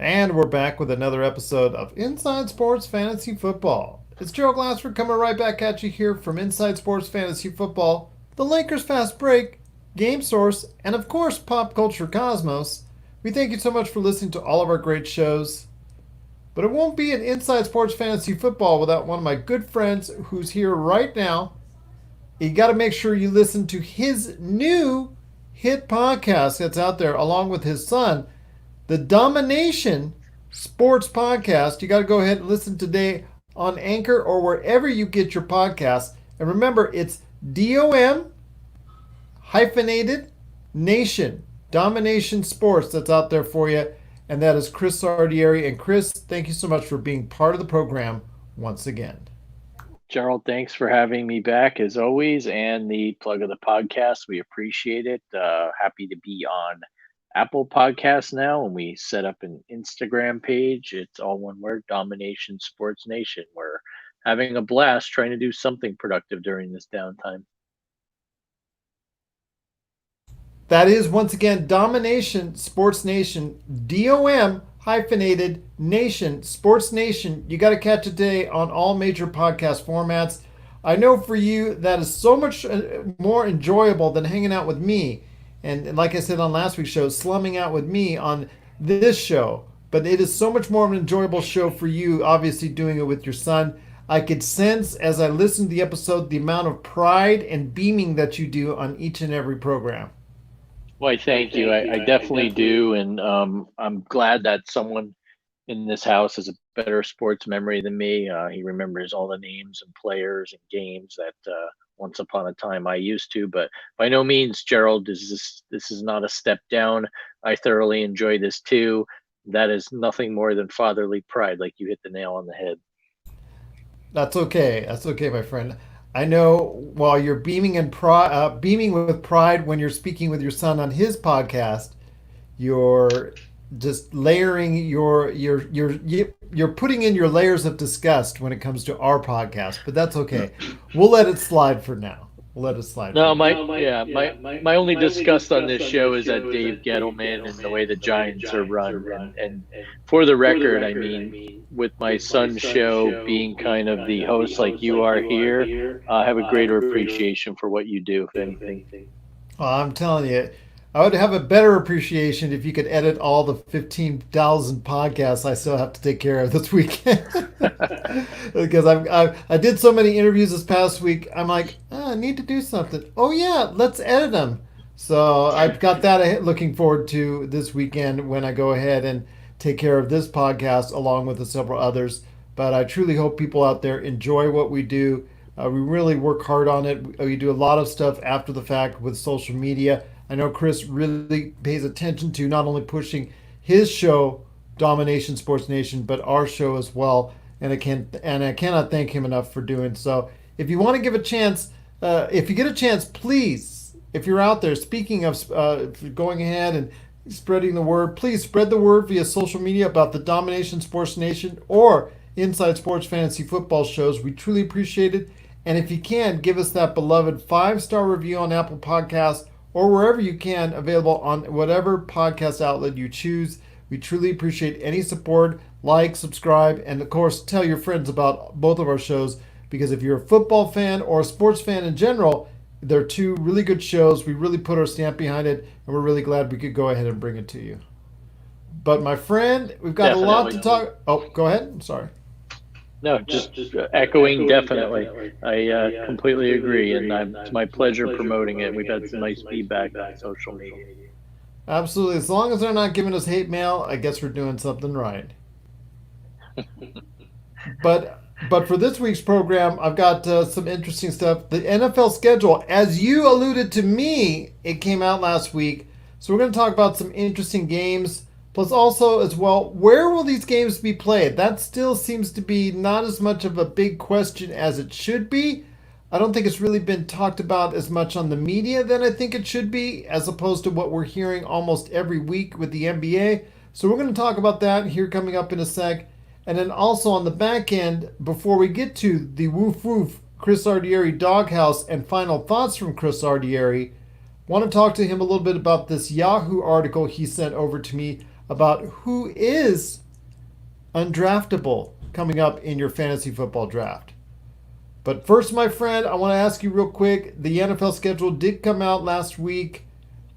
And we're back with another episode of Inside Sports Fantasy Football. It's Gerald Glassford coming right back at you here from Inside Sports Fantasy Football, the Lakers Fast Break, Game Source, and of course Pop Culture Cosmos. We thank you so much for listening to all of our great shows. But it won't be an Inside Sports Fantasy Football without one of my good friends who's here right now. You got to make sure you listen to his new hit podcast that's out there along with his son, the Domination Sports Podcast. You got to go ahead and listen today on Anchor or wherever you get your podcasts. And remember, it's DOM hyphenated Nation, Domination Sports, that's out there for you. And that is Chris Lardieri. And Chris, thank you so much for being part of the program once again. Gerald, thanks for having me back as always, and the plug of the podcast. We appreciate it. Happy to be on Apple Podcasts now, and we set up an Instagram page. It's all one word, Domination Sports Nation. We're having a blast trying to do something productive during this downtime. That is, once again, Domination Sports Nation, DOM hyphenated Nation, Sports Nation. You got to catch it today on all major podcast formats. I know for you that is so much more enjoyable than hanging out with me. And like I said on last week's show, slumming out with me on this show. But it is so much more of an enjoyable show for you, obviously doing it with your son. I could sense as I listened to the episode the amount of pride and beaming that you do on each and every program. Well, thank you. I definitely do. And I'm glad that someone in this house has a better sports memory than me. He remembers all the names and players and games that once upon a time I used to. But by no means, Gerald, this is not a step down. I thoroughly enjoy this too. That is nothing more than fatherly pride, like you hit the nail on the head. That's okay. That's okay, my friend. I know while you're beaming with pride when you're speaking with your son on his podcast, you're just layering you're putting in your layers of disgust when it comes to our podcast. But that's okay. We'll let it slide for now. We'll let it slide for No, now. my only disgust on this show is that Dave Gettleman and the way the Giants are run. And for the record, I mean, with my son's show being kind of the host like you are here, I have a greater appreciation for what you do, if anything. I'm telling you, I would have a better appreciation if you could edit all the 15,000 podcasts I still have to take care of this weekend. Because I did so many interviews this past week. I'm like, I need to do something. Oh yeah, let's edit them. So I've got that looking forward to this weekend when I go ahead and take care of this podcast along with the several others. But I truly hope people out there enjoy what we do. We really work hard on it. We do a lot of stuff after the fact with social media. I know Chris really pays attention to not only pushing his show, Domination Sports Nation, but our show as well. And I cannot thank him enough for doing so. If you want to give a chance, if you get a chance, please, if you're out there, speaking of going ahead and spreading the word, please spread the word via social media about the Domination Sports Nation or Inside Sports Fantasy Football shows. We truly appreciate it. And if you can, give us that beloved 5-star review on Apple Podcasts or wherever you can, available on whatever podcast outlet you choose. We truly appreciate any support. Like, subscribe, and of course, tell your friends about both of our shows, because if you're a football fan or a sports fan in general, they're two really good shows. We really put our stamp behind it, and we're really glad we could go ahead and bring it to you. But my friend, we've got a lot to talk. Oh, go ahead. I'm sorry. No, just echoing definitely. I completely agree, and it's my pleasure promoting it. We've had some nice feedback on social media. Absolutely. As long as they're not giving us hate mail, I guess we're doing something right. But for this week's program, I've got some interesting stuff. The NFL schedule, as you alluded to me, it came out last week. So we're going to talk about some interesting games. Plus also as well, where will these games be played? That still seems to be not as much of a big question as it should be. I don't think it's really been talked about as much on the media than I think it should be, as opposed to what we're hearing almost every week with the NBA. So we're going to talk about that here coming up in a sec. And then also on the back end, before we get to the woof woof Chris Lardieri doghouse and final thoughts from Chris Lardieri, want to talk to him a little bit about this Yahoo article he sent over to me about who is undraftable coming up in your fantasy football draft. But first, my friend, I want to ask you real quick. The NFL schedule did come out last week.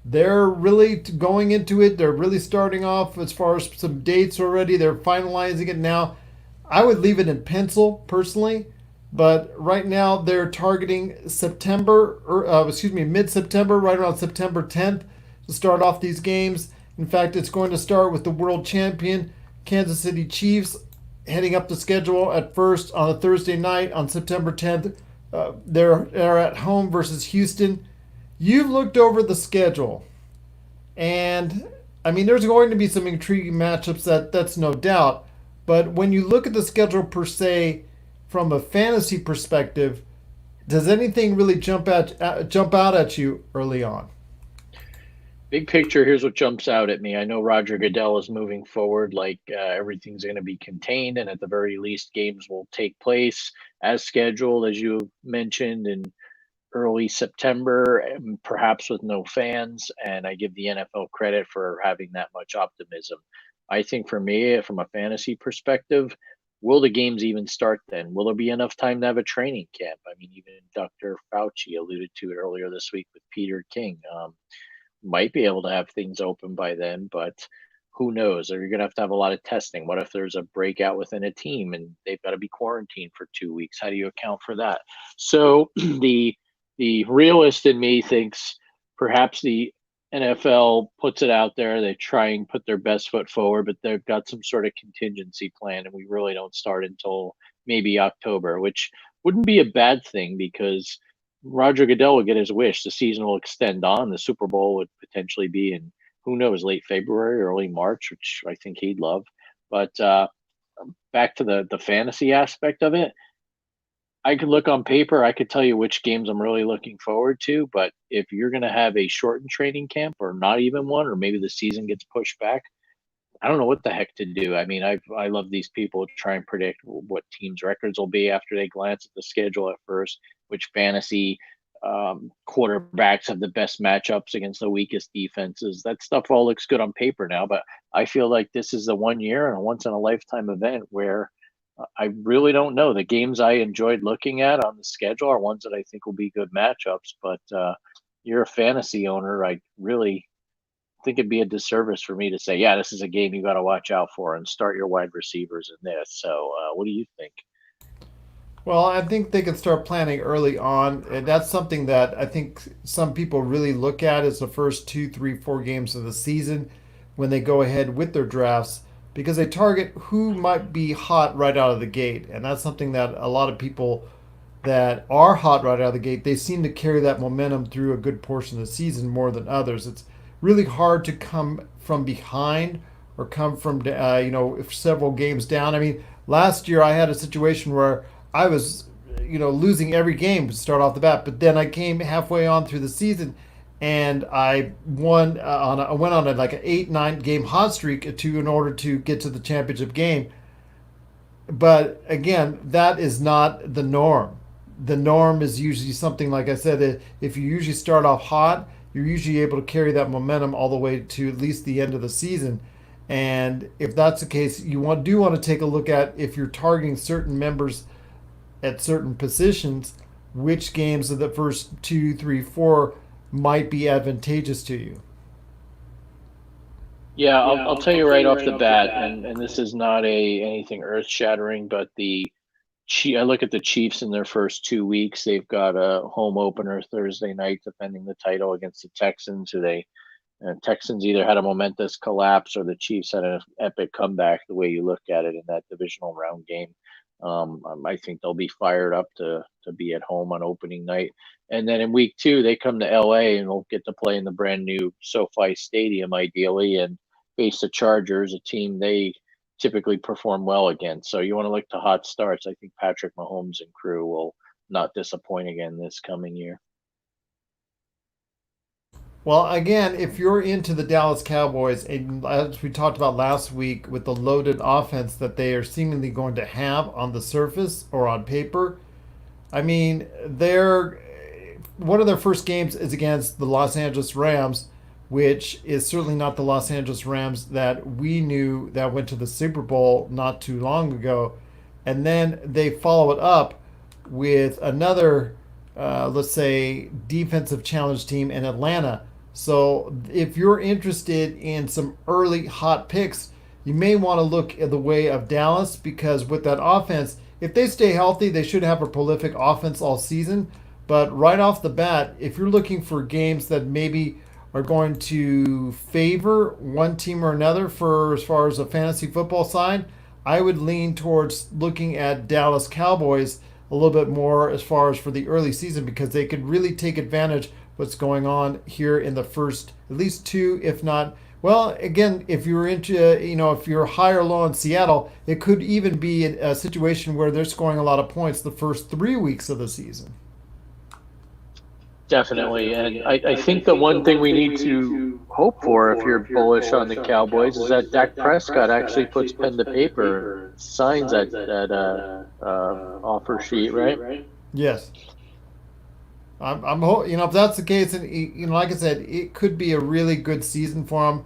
They're really going into it. They're really starting off as far as some dates already. They're finalizing it now. I would leave it in pencil personally, but right now they're targeting September, or mid-September, right around September 10th to start off these games. In fact, it's going to start with the world champion Kansas City Chiefs heading up the schedule at first on a Thursday night on September 10th. They're at home versus Houston. You've looked over the schedule, and I mean, there's going to be some intriguing matchups that's no doubt. But when you look at the schedule per se, from a fantasy perspective, does anything really jump out at you early on? Big picture, here's what jumps out at me. I know Roger Goodell is moving forward like everything's going to be contained, and at the very least, games will take place as scheduled, as you mentioned, in early September, and perhaps with no fans. And I give the NFL credit for having that much optimism. I think for me, from a fantasy perspective, will the games even start then? Will there be enough time to have a training camp? I mean, even Dr. Fauci alluded to it earlier this week with Peter King. Might be able to have things open by then, but who knows? Are you going to have a lot of testing? What if there's a breakout within a team and they've got to be quarantined for 2 weeks? How do you account for that? So the realist in me thinks perhaps the NFL puts it out there. They try and put their best foot forward, but they've got some sort of contingency plan, and we really don't start until maybe October, which wouldn't be a bad thing because Roger Goodell would get his wish. The season will extend on. The Super Bowl would potentially be in, who knows, late February, early March, which I think he'd love. But back to the fantasy aspect of it, I could look on paper. I could tell you which games I'm really looking forward to. But if you're going to have a shortened training camp, or not even one, or maybe the season gets pushed back, I don't know what the heck to do. I mean, I love these people who try and predict what teams' records will be after they glance at the schedule at first, which fantasy quarterbacks have the best matchups against the weakest defenses. That stuff all looks good on paper now, but I feel like this is a 1 year and a once in a lifetime event where I really don't know. The games I enjoyed looking at on the schedule are ones that I think will be good matchups, but you're a fantasy owner. I really think it'd be a disservice for me to say, yeah, this is a game you got to watch out for and start your wide receivers in this. So, what do you think? Well, I think they can start planning early on, and that's something that I think some people really look at as the first two, three, 4 games of the season when they go ahead with their drafts because they target who might be hot right out of the gate, and that's something that a lot of people that are hot right out of the gate, they seem to carry that momentum through a good portion of the season more than others. It's really hard to come from behind or come from several games down. I mean, last year I had a situation where I was losing every game to start off the bat, but then I came halfway on through the season and I won I went on like an 8-9 game hot streak in order to get to the championship game. But again, that is not the norm. The norm is usually something like I said. If you usually start off hot, you're usually able to carry that momentum all the way to at least the end of the season. And if that's the case, do want to take a look at if you're targeting certain members at certain positions, which games of the first two, three, four might be advantageous to you. Yeah, I'll tell you right off the bat, and this is not anything earth shattering, but I look at the Chiefs in their first 2 weeks. They've got a home opener Thursday night, defending the title against the Texans, who Texans either had a momentous collapse or the Chiefs had an epic comeback. The way you look at it in that divisional round game, I think they'll be fired up to be at home on opening night. And then in week 2, they come to LA and will get to play in the brand new SoFi Stadium, ideally, and face the Chargers, a team they typically perform well against. So you want to look to hot starts. I think Patrick Mahomes and crew will not disappoint again this coming year. Well, again, if you're into the Dallas Cowboys, and as we talked about last week with the loaded offense that they are seemingly going to have on the surface or on paper, I mean, one of their first games is against the Los Angeles Rams, which is certainly not the Los Angeles Rams that we knew that went to the Super Bowl not too long ago. And then they follow it up with another, let's say, defensive challenge team in Atlanta. So if you're interested in some early hot picks, you may want to look at the way of Dallas because with that offense, if they stay healthy, they should have a prolific offense all season. But right off the bat, if you're looking for games that maybe are going to favor one team or another for as far as a fantasy football side, I would lean towards looking at Dallas Cowboys a little bit more as far as for the early season because they could really take advantage of what's going on here in the first at least two, if not. Well, again, if you're into, if you're high or low in Seattle, it could even be a situation where they're scoring a lot of points the first 3 weeks of the season. Definitely. And I think the one thing we need to hope for if you're bullish on the Cowboys is that Dak Prescott actually puts pen to paper and signs that offer sheet, right? Yes. If that's the case, and like I said, it could be a really good season for him.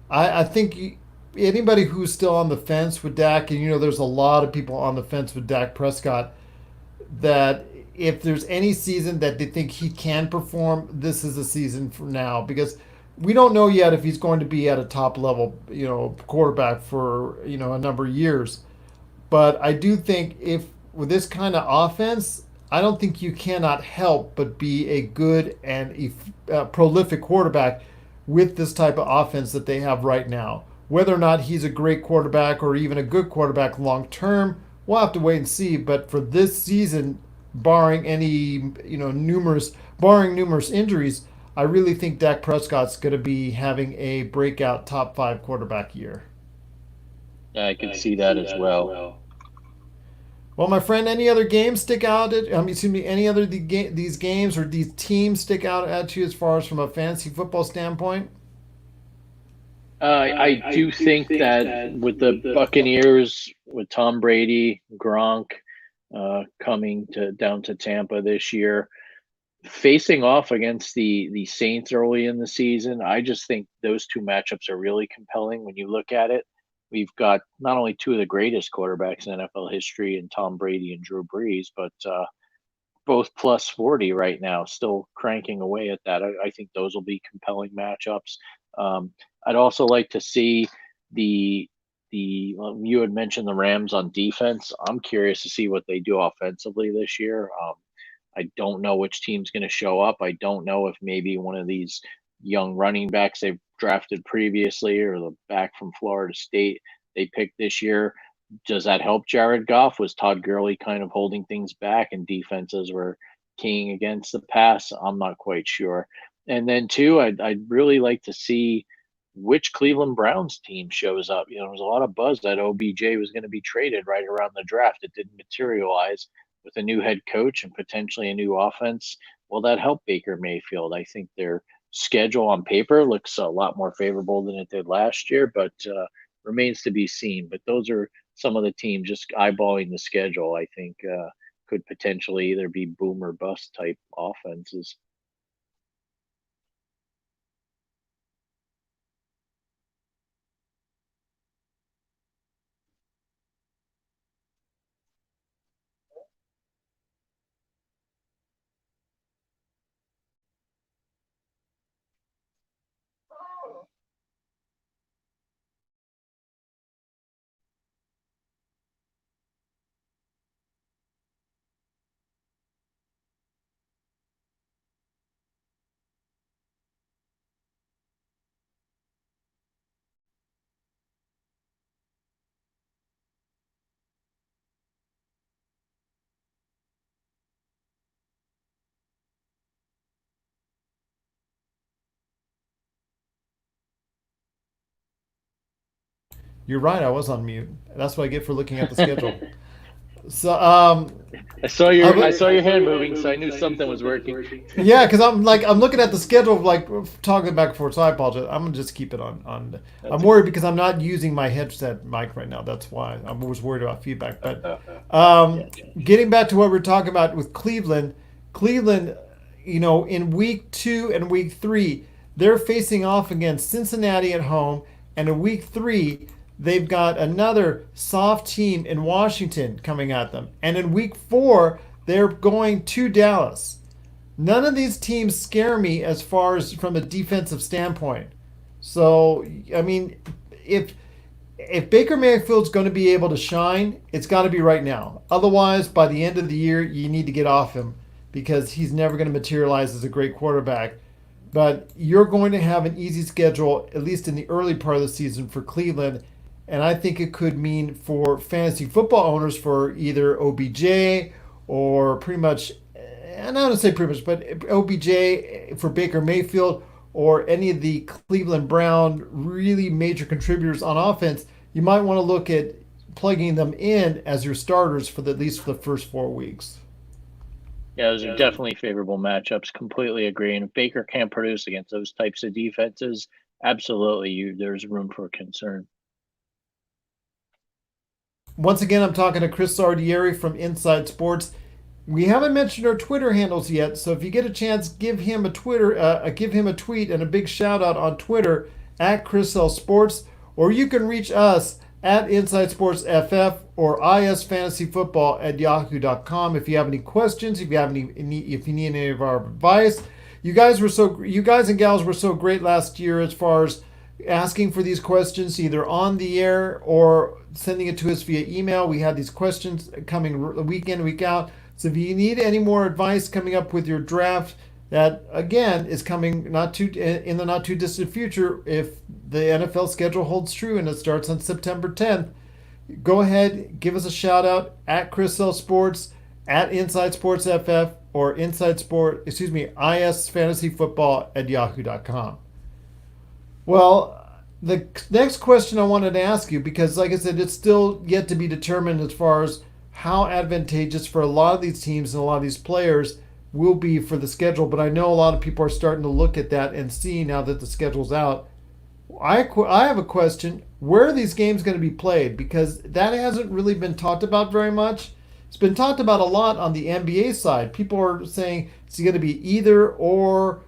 I think anybody who's still on the fence with Dak, and there's a lot of people on the fence with Dak Prescott, that if there's any season that they think he can perform, this is the season for now because we don't know yet if he's going to be at a top level, quarterback for a number of years. But I do think if with this kind of offense, I don't think you cannot help but be a good and prolific quarterback with this type of offense that they have right now. Whether or not he's a great quarterback or even a good quarterback long term, we'll have to wait and see. But for this season, barring any numerous injuries, I really think Dak Prescott's going to be having a breakout top five quarterback year. Yeah, I could see that as well. Well, my friend, any other games stick out? Any other these games or these teams stick out at you as far as from a fantasy football standpoint? I do think that with the Buccaneers, with Tom Brady, Gronk coming to down to Tampa this year, facing off against the Saints early in the season, I just think those two matchups are really compelling when you look at it. We've got not only two of the greatest quarterbacks in NFL history in Tom Brady and Drew Brees, but both plus 40 right now, still cranking away at that. I think those will be compelling matchups. Um, I'd also like to see the you had mentioned the Rams on defense. I'm curious to see what they do offensively this year. I don't know which team's going to show up. I don't know if maybe one of these young running backs they've drafted previously or the back from Florida State they picked this year. Does that help Jared Goff? Was Todd Gurley kind of holding things back and defenses were keying against the pass? I'm not quite sure. And then two, I'd really like to see which Cleveland Browns team shows up. There was a lot of buzz that OBJ was going to be traded right around the draft. It didn't materialize with a new head coach and potentially a new offense. Will that help Baker Mayfield? I think their schedule on paper looks a lot more favorable than it did last year, but remains to be seen. But those are some of the teams just eyeballing the schedule. I think could potentially either be boom or bust type offenses. You're right. I was on mute. That's what I get for looking at the schedule. So, I saw your hand moving, so I knew something was working. yeah, because I'm looking at the schedule, like talking back and forth. So I apologize. I'm gonna just keep it on. I'm That's worried because I'm not using my headset mic right now. That's why I was worried about feedback. But Yeah. getting back to what we're talking about with Cleveland, in week 2 and week 3, they're facing off against Cincinnati at home, and in week 3, they've got another soft team in Washington coming at them. And in week 4, they're going to Dallas. None of these teams scare me as far as from a defensive standpoint. So, I mean, if if Baker Mayfield's going to be able to shine, it's got to be right now. Otherwise, by the end of the year, you need to get off him because he's never going to materialize as a great quarterback. But you're going to have an easy schedule, at least in the early part of the season for Cleveland. And I think it could mean for fantasy football owners for either OBJ or pretty much, and I don't say pretty much, but OBJ for Baker Mayfield or any of the Cleveland Brown really major contributors on offense, you might want to look at plugging them in as your starters for at least for the first 4 weeks. Yeah, those are definitely favorable matchups. Completely agree. And if Baker can't produce against those types of defenses, absolutely, there's room for concern. Once again, I'm talking to Chris Lardieri from Inside Sports. We haven't mentioned our Twitter handles yet, so if you get a chance, give him a give him a tweet and a big shout out on Twitter at Chris L Sports, or you can reach us at Inside Sports FF or isfantasyfootball at yahoo.com if you have any questions, if you have if you need any of our advice. You guys and gals were so great last year as far as asking for these questions either on the air or sending it to us via email. We had these questions coming week in, week out. So if you need any more advice coming up with your draft, that again is coming not too in the not too distant future, if the NFL schedule holds true and it starts on September 10th, go ahead, give us a shout out at Chris L Sports, at Inside Sports FF, or IS Fantasy Football at yahoo.com. Well, the next question I wanted to ask you, because like I said, it's still yet to be determined as far as how advantageous for a lot of these teams and a lot of these players will be for the schedule. But I know a lot of people are starting to look at that and see now that the schedule's out. I have a question. Where are these games going to be played? Because that hasn't really been talked about very much. It's been talked about a lot on the NBA side. People are saying it's going to be either or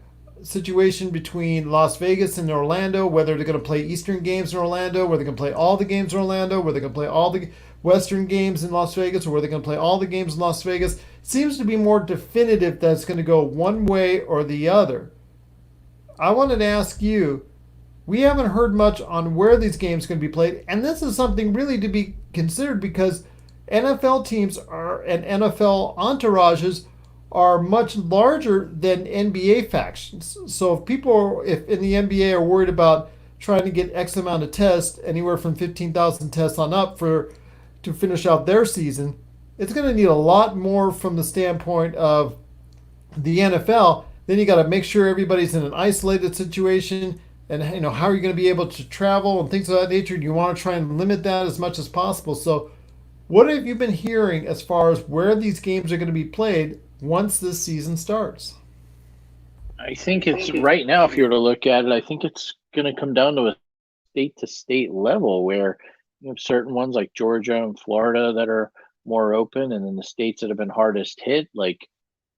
situation between Las Vegas and Orlando, whether they're going to play Eastern games in Orlando, whether they're going to play all the games in Orlando, whether they're going to play all the Western games in Las Vegas, or whether they're going to play all the games in Las Vegas. Seems to be more definitive that it's going to go one way or the other. I wanted to ask you, we haven't heard much on where these games are going to be played, and this is something really to be considered because NFL teams and NFL entourages are much larger than NBA factions. So if in the NBA are worried about trying to get X amount of tests, anywhere from 15,000 tests on up to finish out their season, it's going to need a lot more from the standpoint of the NFL. Then you got to make sure everybody's in an isolated situation, and how are you going to be able to travel and things of that nature. You want to try and limit that as much as possible. So, what have you been hearing as far as where these games are going to be played once this season starts? I think it's right now, if you were to look at it, I think it's going to come down to a state to state level where you have certain ones like Georgia and Florida that are more open, and then the states that have been hardest hit, like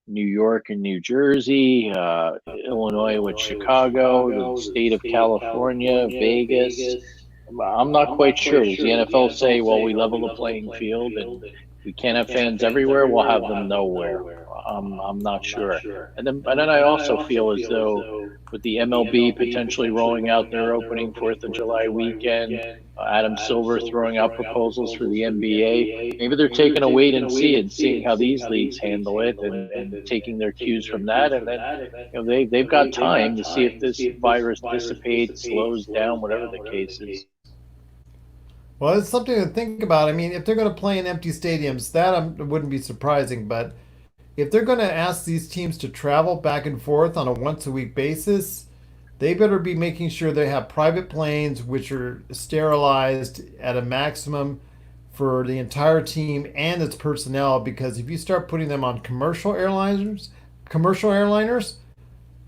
New York and New Jersey, Illinois with Chicago, the state of California, Vegas. I'm not quite sure. Does the NFL say, well, we level the playing field and we can't have fans everywhere? We'll have them nowhere. I'm not sure. And then I also feel as though with the MLB potentially rolling out their opening 4th of July weekend, Adam Silver throwing out proposals for the NBA, maybe they're taking a wait and see and seeing how these leagues handle it and taking their cues from that. And then they've got time to see if this virus dissipates, slows down, whatever the case is. Well, it's something to think about. I mean, if they're going to play in empty stadiums, that wouldn't be surprising. But if they're going to ask these teams to travel back and forth on a once a week basis, they better be making sure they have private planes which are sterilized at a maximum for the entire team and its personnel. Because if you start putting them on commercial airliners,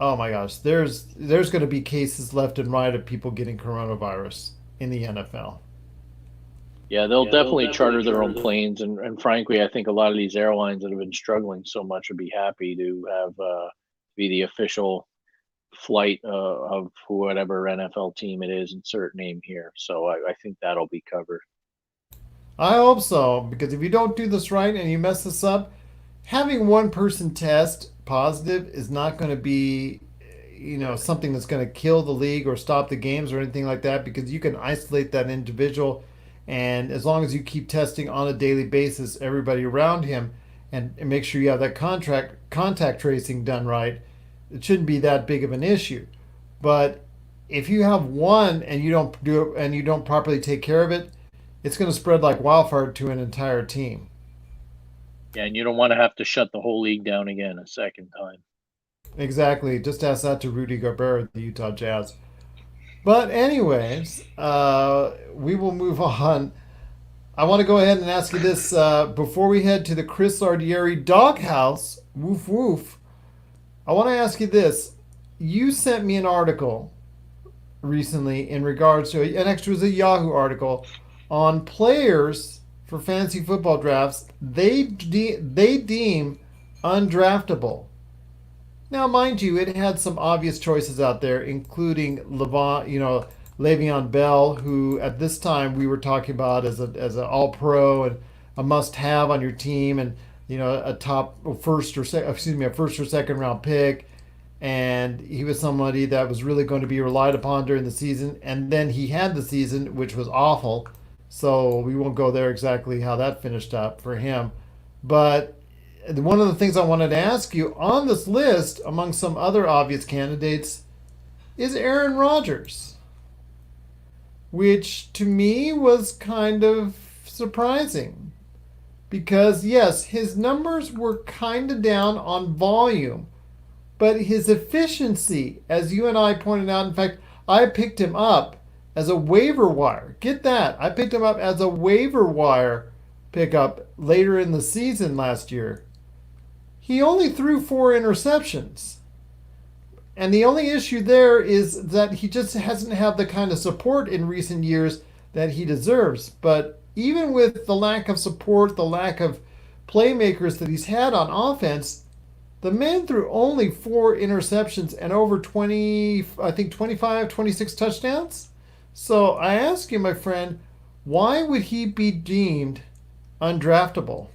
oh my gosh, there's going to be cases left and right of people getting coronavirus in the NFL. Yeah, they'll definitely charter their own planes, and frankly, I think a lot of these airlines that have been struggling so much would be happy to have be the official flight of whatever NFL team it is, insert name here. So I think that'll be covered. I hope so, because if you don't do this right and you mess this up, having one person test positive is not going to be, something that's going to kill the league or stop the games or anything like that, because you can isolate that individual. And as long as you keep testing on a daily basis everybody around him and make sure you have that contact tracing done right, it shouldn't be that big of an issue. But if you have one and you don't do it and you don't properly take care of it, it's going to spread like wildfire to an entire team. Yeah, and you don't want to have to shut the whole league down again a second time. Exactly. Just ask that to Rudy Gobert, the Utah Jazz. But anyways, we will move on. I want to go ahead and ask you this before we head to the Chris Lardieri doghouse. Woof woof. I want to ask you this. You sent me an article recently in regards to an extra was a Yahoo article on players for fantasy football drafts they deem undraftable. Now, mind you, it had some obvious choices out there, including Le'Veon Bell, who at this time we were talking about as an All Pro and a must have on your team, and a top a first or second round pick, and he was somebody that was really going to be relied upon during the season, and then he had the season which was awful, so we won't go there exactly how that finished up for him, but one of the things I wanted to ask you on this list, among some other obvious candidates, is Aaron Rodgers, which to me was kind of surprising. Because, yes, his numbers were kind of down on volume, but his efficiency, as you and I pointed out, in fact, I picked him up as a waiver wire. Get that. I picked him up as a waiver wire pickup later in the season last year. He only threw 4 interceptions. And the only issue there is that he just hasn't had the kind of support in recent years that he deserves. But even with the lack of support, the lack of playmakers that he's had on offense, the man threw only 4 interceptions and over 20, I think 25, 26 touchdowns. So I ask you, my friend, why would he be deemed undraftable?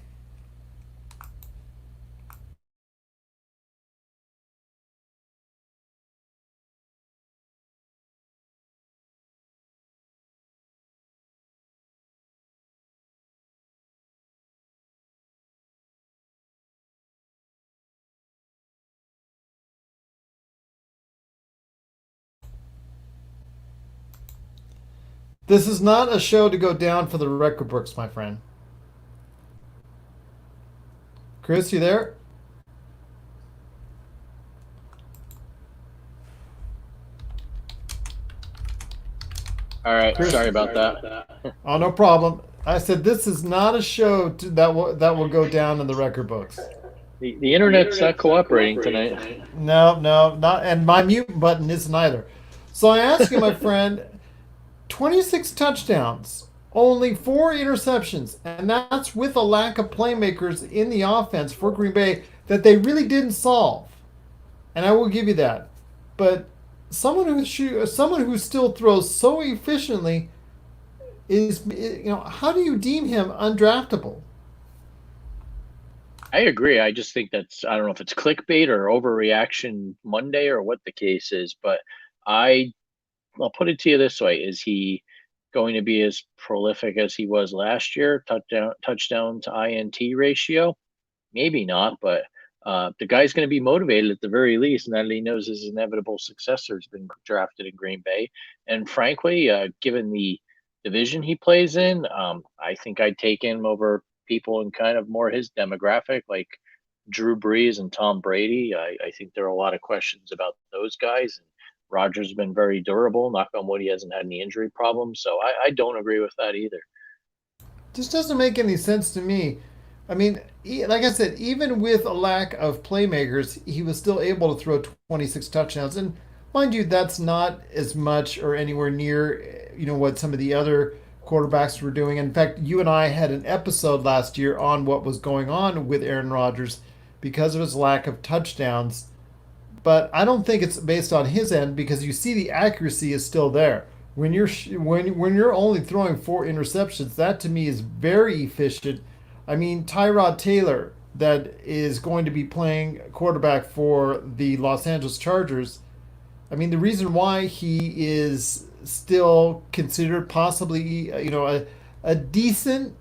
This is not a show to go down for the record books, my friend. Chris, you there? All right, Chris? sorry about that. Oh, no problem. I said this is not a show that will go down in the record books. The internet's not cooperating tonight. No, no, not, and my mute button isn't either. So I ask you, my friend, 26 touchdowns, only 4 interceptions, and that's with a lack of playmakers in the offense for Green Bay that they really didn't solve. And I will give you that. But someone who still throws so efficiently is, how do you deem him undraftable? I agree. I just think I don't know if it's clickbait or overreaction Monday or what the case is, but I I'll put it to you this way: is he going to be as prolific as he was last year? Touchdown to INT ratio? Maybe not, but the guy's going to be motivated at the very least, and that he knows his inevitable successor has been drafted in Green Bay. And frankly, given the division he plays in, I think I'd take him over people in kind of more his demographic, like Drew Brees and Tom Brady. I think there are a lot of questions about those guys. And Rodgers has been very durable. Knock on wood, he hasn't had any injury problems. So I don't agree with that either. Just doesn't make any sense to me. I mean, like I said, even with a lack of playmakers, he was still able to throw 26 touchdowns. And mind you, that's not as much or anywhere near, what some of the other quarterbacks were doing. In fact, you and I had an episode last year on what was going on with Aaron Rodgers because of his lack of touchdowns. but I don't think it's based on his end because you see the accuracy is still there. When you're only throwing 4 interceptions, that to me is very efficient. I mean, Tyrod Taylor, that is going to be playing quarterback for the Los Angeles Chargers. I mean, the reason why he is still considered possibly, a decent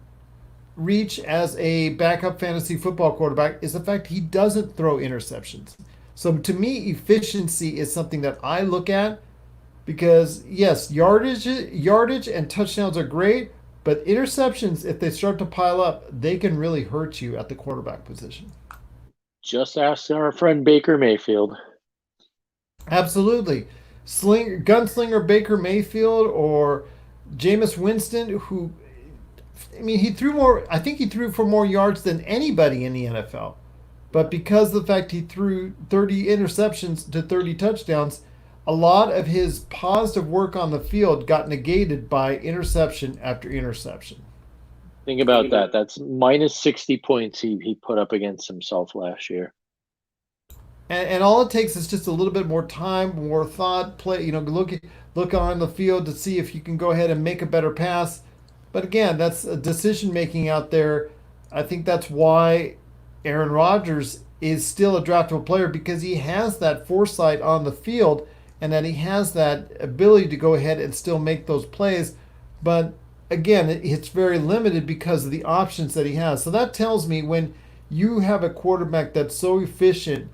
reach as a backup fantasy football quarterback is the fact he doesn't throw interceptions. So to me, efficiency is something that I look at because yes, yardage and touchdowns are great, but interceptions, if they start to pile up, they can really hurt you at the quarterback position. Just ask our friend Baker Mayfield. Absolutely. Gunslinger Baker Mayfield or Jameis Winston, who, I mean, he threw more, I think he threw for more yards than anybody in the NFL. But because of the fact he threw 30 interceptions to 30 touchdowns, a lot of his positive work on the field got negated by interception after interception. Think about that. That's minus 60 points he put up against himself last year. And all it takes is just a little bit more time, more thought, play. Look on the field to see if you can go ahead and make a better pass. But again, that's a decision making out there. I think that's why Aaron Rodgers is still a draftable player because he has that foresight on the field and that he has that ability to go ahead and still make those plays. But again, it's very limited because of the options that he has. So that tells me when you have a quarterback that's so efficient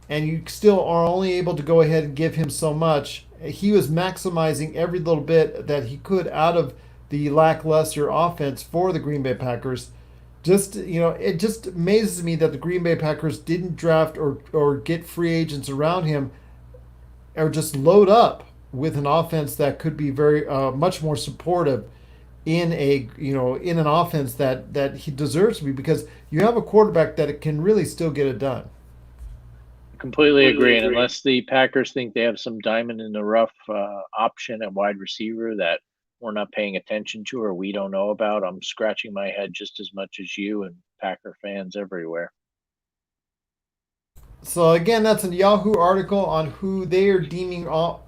and you still are only able to go ahead and give him so much. He was maximizing every little bit that he could out of the lackluster offense for the Green Bay Packers. It just amazes me that the Green Bay Packers didn't draft or get free agents around him or just load up with an offense that could be very much more supportive in an offense that he deserves to be because you have a quarterback that can really still get it done. Completely agree. And unless the Packers think they have some diamond in the rough option at wide receiver that we're not paying attention to or we don't know about, I'm scratching my head just as much as you and Packer fans everywhere. So again, that's a Yahoo article on who they are deeming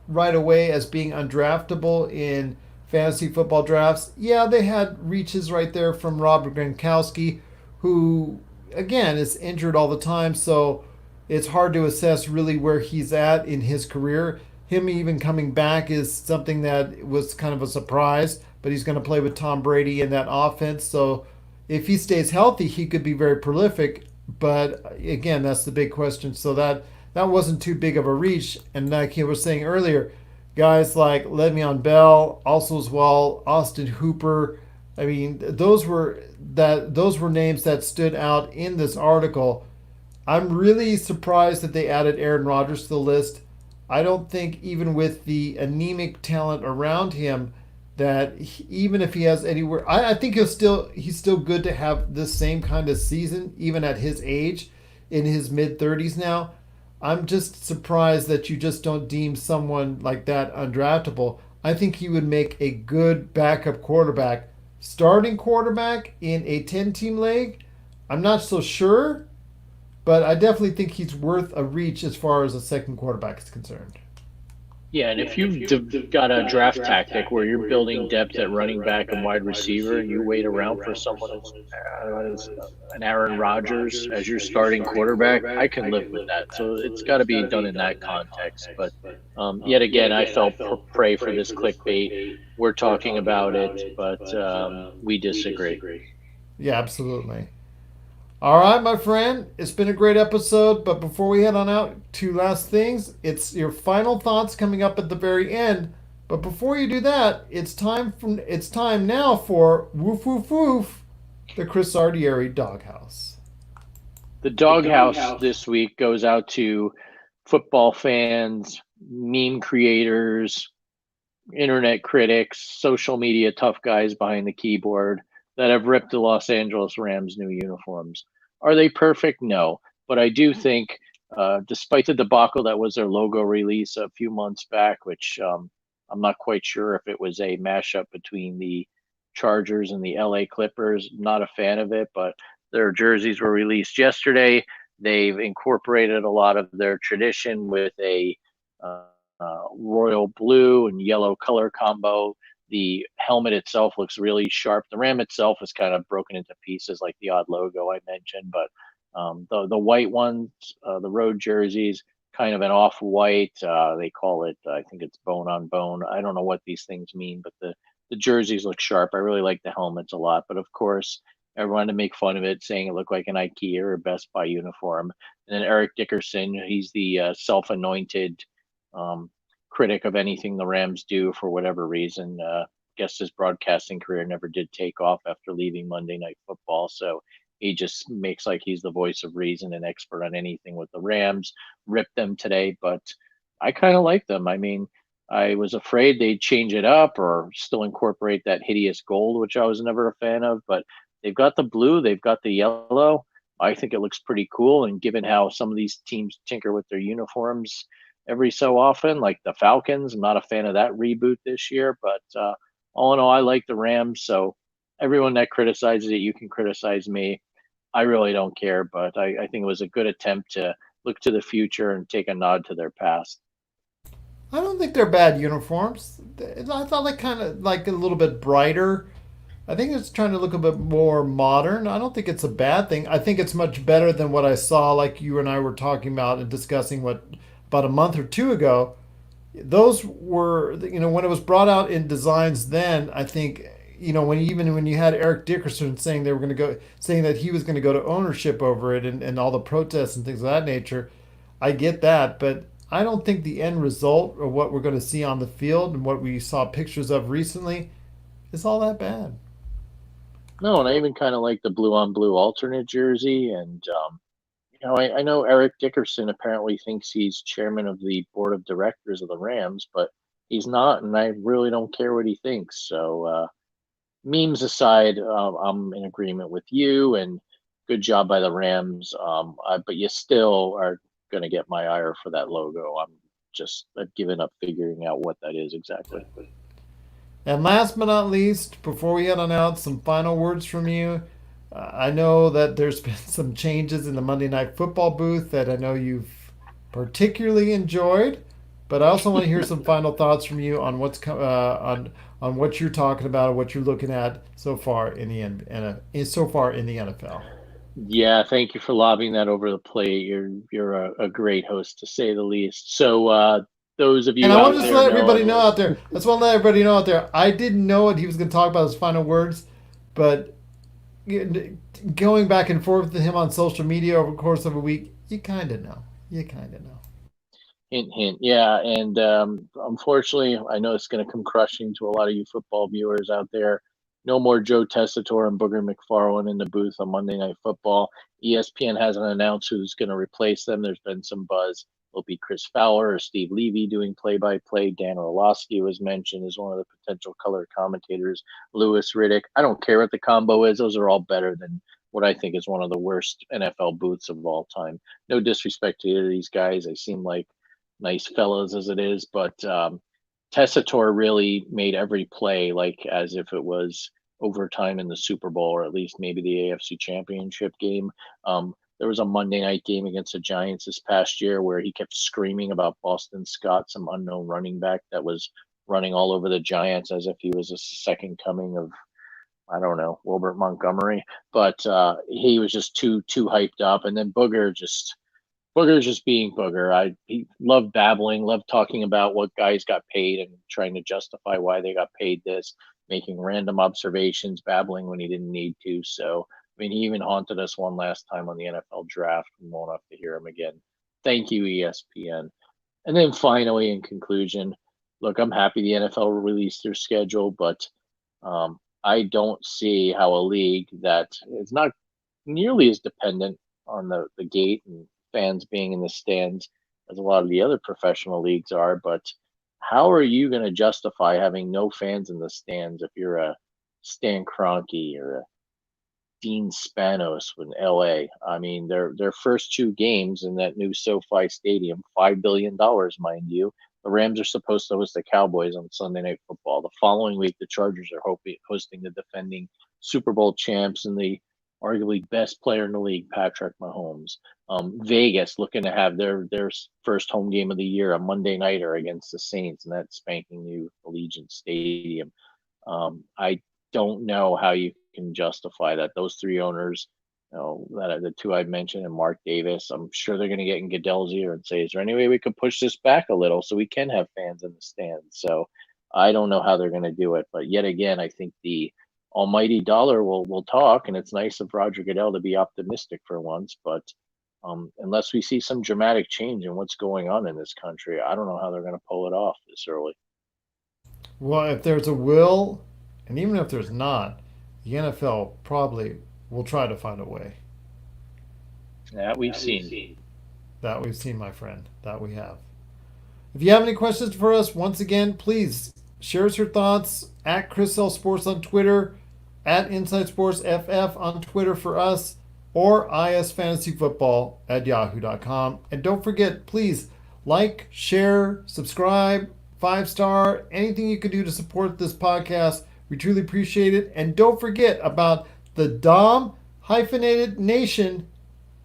right away as being undraftable in fantasy football drafts. Yeah, they had reaches right there from Rob Gronkowski, who again is injured all the time, so it's hard to assess really where he's at in his career. Him even coming back is something that was kind of a surprise, but he's going to play with Tom Brady in that offense, so if he stays healthy, he could be very prolific. But again, that's the big question. So that wasn't too big of a reach. And like he was saying earlier, guys like Le'Veon Bell, also as well, Austin Hooper. I mean, those were names that stood out in this article. I'm really surprised that they added Aaron Rodgers to the list. I don't think even with the anemic talent around him that even if he has anywhere, I think he's still good to have this same kind of season even at his age, in his mid 30s now. I'm just surprised that you just don't deem someone like that undraftable. I think he would make a good backup quarterback, starting quarterback in a 10-team league. I'm not so sure, but I definitely think he's worth a reach as far as a second quarterback is concerned. Yeah, and if you've got a draft tactic where you're building depth at running back and wide receiver, and you wait around for someone as an Aaron Rodgers as your starting quarterback, I can live with that. So it's got to be done in that context. But yet again, I fell prey for this clickbait. We're talking about it, but we disagree. Yeah, absolutely. All right, my friend. It's been a great episode, but before we head on out, two last things. It's your final thoughts coming up at the very end. But before you do that, it's time now for woof woof woof, the Chris Lardieri Doghouse. The doghouse this week goes out to football fans, meme creators, internet critics, social media tough guys behind the keyboard that have ripped the Los Angeles Rams new uniforms. Are they perfect? No. But I do think, despite the debacle that was their logo release a few months back, which I'm not quite sure if it was a mashup between the Chargers and the LA Clippers, not a fan of it, but their jerseys were released yesterday. They've incorporated a lot of their tradition with a uh, royal blue and yellow color combo. The helmet itself looks really sharp. The Ram itself is kind of broken into pieces, like the odd logo I mentioned, but the white ones, the road jerseys, kind of an off white. They call it, I think it's bone on bone. I don't know what these things mean, but the jerseys look sharp. I really like the helmets a lot, but of course, everyone to make fun of it, saying it looked like an IKEA or Best Buy uniform. And then Eric Dickerson, he's the self-anointed um, critic of anything the Rams do for whatever reason. Guess his broadcasting career never did take off after leaving Monday Night Football, so he just makes like he's the voice of reason and expert on anything with the Rams. Ripped them today, but I kind of like them. I mean, I was afraid they'd change it up or still incorporate that hideous gold, which I was never a fan of, but they've got the blue, they've got the yellow. I think it looks pretty cool. And given how some of these teams tinker with their uniforms every so often, like the Falcons, I'm not a fan of that reboot this year, but all in all, I like the Rams. So everyone that criticizes it, you can criticize me. I really don't care, but I think it was a good attempt to look to the future and take a nod to their past. I don't think they're bad uniforms. I thought like kind of like a little bit brighter. I think it's trying to look a bit more modern. I don't think it's a bad thing. I think it's much better than what I saw, like you and I were talking about and discussing what about a month or two ago. Those were, when it was brought out in designs then, I think, when you had Eric Dickerson saying they were going to go, saying that he was going to go to ownership over it and all the protests and things of that nature, I get that. But I don't think the end result or what we're going to see on the field and what we saw pictures of recently is all that bad. No, and I even kind of like the blue on blue alternate jersey. And, I know Eric Dickerson apparently thinks he's chairman of the board of directors of the Rams, but he's not. And I really don't care what he thinks. So, memes aside, I'm in agreement with you, and good job by the Rams. But you still are going to get my ire for that logo. I've given up figuring out what that is exactly. And last but not least, before we head on out, some final words from you. I know that there's been some changes in the Monday Night Football booth that I know you've particularly enjoyed, but I also want to hear some final thoughts from you on on what you're talking about, what you're looking at so far in the so far in the NFL. Yeah, thank you for lobbing that over the plate. You're a great host to say the least. So those of And you I want out to just there let know everybody know out there. I just want to let everybody know out there. I didn't know what he was going to talk about his final words, but going back and forth with him on social media over the course of a week, you kind of know. You kind of know. hint hint. Yeah, and unfortunately, I know it's going to come crushing to a lot of you football viewers out there. No more Joe Tessitore and Booger McFarland in the booth on Monday Night Football. ESPN hasn't announced who's going to replace them. There's been some buzz. It'll be Chris Fowler or Steve Levy doing play-by-play. Dan Orlovsky was mentioned as one of the potential color commentators. Lewis Riddick. I don't care what the combo is. Those are all better than what I think is one of the worst NFL booths of all time. No disrespect to either of these guys. They seem like nice fellows as it is, but Tessitore really made every play like as if it was overtime in the Super Bowl, or at least maybe the AFC Championship game. There was a Monday night game against the Giants this past year where he kept screaming about Boston Scott, some unknown running back that was running all over the Giants as if he was a second coming of, I don't know, Wilbert Montgomery. But he was just too hyped up, and then Booger's just being Booger. He loved babbling, loved talking about what guys got paid and trying to justify why they got paid this, making random observations, babbling when he didn't need to. So, I mean, he even haunted us one last time on the NFL draft. We won't have to hear him again. Thank you, ESPN. And then finally, in conclusion, look, I'm happy the NFL released their schedule, but I don't see how a league that is not nearly as dependent on the gate and fans being in the stands as a lot of the other professional leagues are. But how are you going to justify having no fans in the stands if you're a Stan Kroenke or a Dean Spanos in LA? I mean, their first two games in that new SoFi Stadium, $5 billion, mind you. The Rams are supposed to host the Cowboys on Sunday Night Football. The following week, the Chargers are hosting the defending Super Bowl champs, and the arguably best player in the league, Patrick Mahomes. Vegas looking to have their first home game of the year, a Monday nighter against the Saints, and that spanking new Allegiant Stadium. I don't know how you can justify that. Those three owners, that are the two I mentioned, and Mark Davis, I'm sure they're going to get in Goodell's ear and say, "Is there any way we could push this back a little so we can have fans in the stands?" So I don't know how they're going to do it, but yet again, I think the almighty dollar will talk, and it's nice of Roger Goodell to be optimistic for once. But unless we see some dramatic change in what's going on in this country, I don't know how they're going to pull it off this early. Well, if there's a will, and even if there's not, the NFL probably will try to find a way. That we've seen. That we've seen, my friend. That we have. If you have any questions for us, once again, please share us your thoughts at Chris L Sports on Twitter, at Inside Sports FF on Twitter for us, or isfantasyfootball at yahoo.com. And don't forget, please like, share, subscribe, 5-star, anything you can do to support this podcast. We truly appreciate it. And don't forget about the Dom hyphenated Nation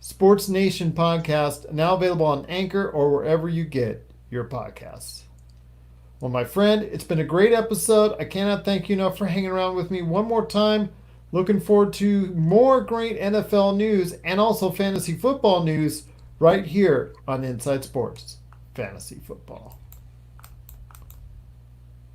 Sports Nation podcast, now available on Anchor or wherever you get your podcasts. Well, my friend, it's been a great episode. I cannot thank you enough for hanging around with me one more time. Looking forward to more great NFL news and also fantasy football news right here on Inside Sports Fantasy Football.